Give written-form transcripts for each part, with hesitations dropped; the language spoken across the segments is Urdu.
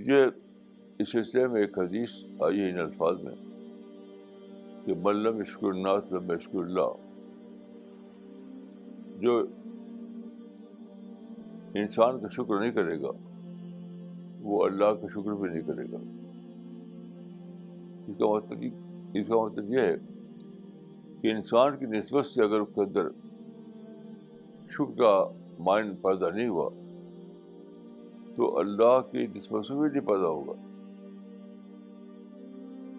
یہ اس سلسلے میں ایک حدیث آئی ہے ان الفاظ میں کہ من لم یشکر الناس لم یشکر اللہ. جو انسان کا شکر نہیں کرے گا وہ اللہ کا شکر بھی نہیں کرے گا. اس کا مطلب یہ ہے کہ انسان کی نسبت سے اگر اس کے اندر شکر کا مائنڈ پیدا نہیں ہوا تو اللہ کی نسبت سے بھی نہیں پیدا ہوگا.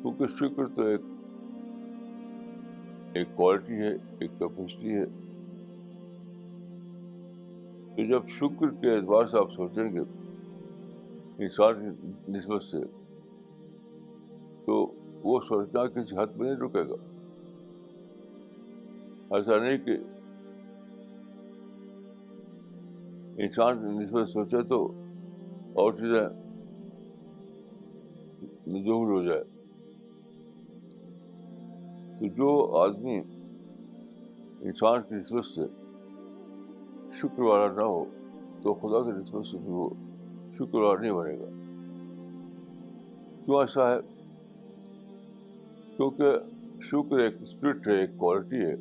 کیونکہ شکر تو ایک کوالٹی ہے, ایک کیپیسٹی ہے. تو جب شکر کے اعتبار سے آپ سوچیں گے انسان کی نسبت سے تو وہ سوچنا کسی حد میں نہیں رکے گا. ایسا نہیں کہ انسان کی نسبت سوچے تو اور چیزیں ظہور ہو جائے. تو جو آدمی انسان کی نسبت سے شکر والا نہ ہو تو خدا کی نسبت سے بھی وہ شکر والا نہیں بنے گا. کیوں ایسا ہے؟ کیونکہ شکر ایک اسپرٹ ہے, ایک کوالٹی ہے.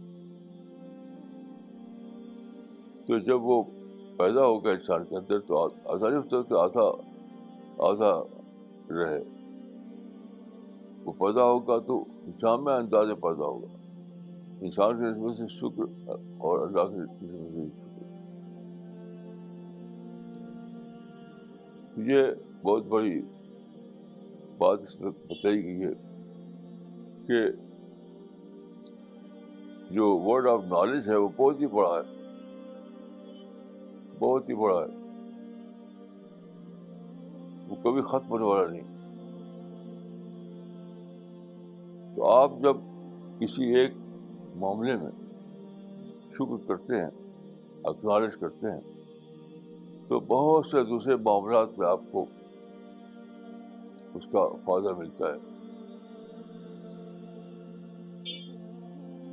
تو جب وہ پیدا ہوگا انسان کے اندر تو آسانی ہوتا ہے کہ آدھا رہے. وہ پیدا ہوگا تو جامع انداز میں پیدا ہوگا, انسان کی نسبت سے شکر اور اللہ کی نسبت سے شکر. تو یہ بہت بڑی بات اس میں بتائی گئی ہے کہ جو ورڈ آف نالج ہے وہ بہت ہی بڑا ہے, بہت ہی بڑا ہے. وہ کبھی ختم ہونے والا نہیں. تو آپ جب کسی ایک معاملے میں شکر کرتے ہیں, اکنالج کرتے ہیں, تو بہت سے دوسرے معاملات میں آپ کو اس کا فائدہ ملتا ہے.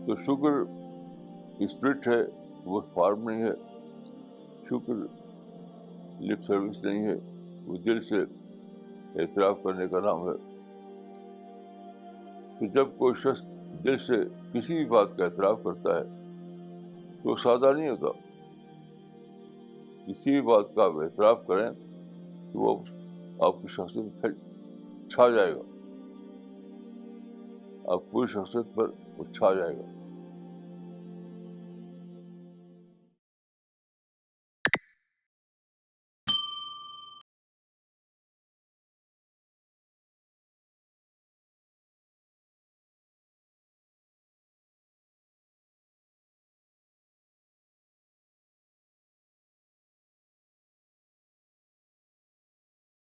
تو شکر اسپرٹ ہے, وہ فارم نہیں ہے. شکر لپ سروس نہیں ہے, وہ دل سے اعتراف کرنے کا نام ہے. تو جب کوئی شخص دل سے کسی بھی بات کا اعتراف کرتا ہے تو وہ سادہ نہیں ہوتا. کسی بھی بات کا آپ اعتراف کریں تو وہ آپ کی شخصیت پھر چھا جائے گا, آپ پوری شخصیت پر وہ چھا جائے گا.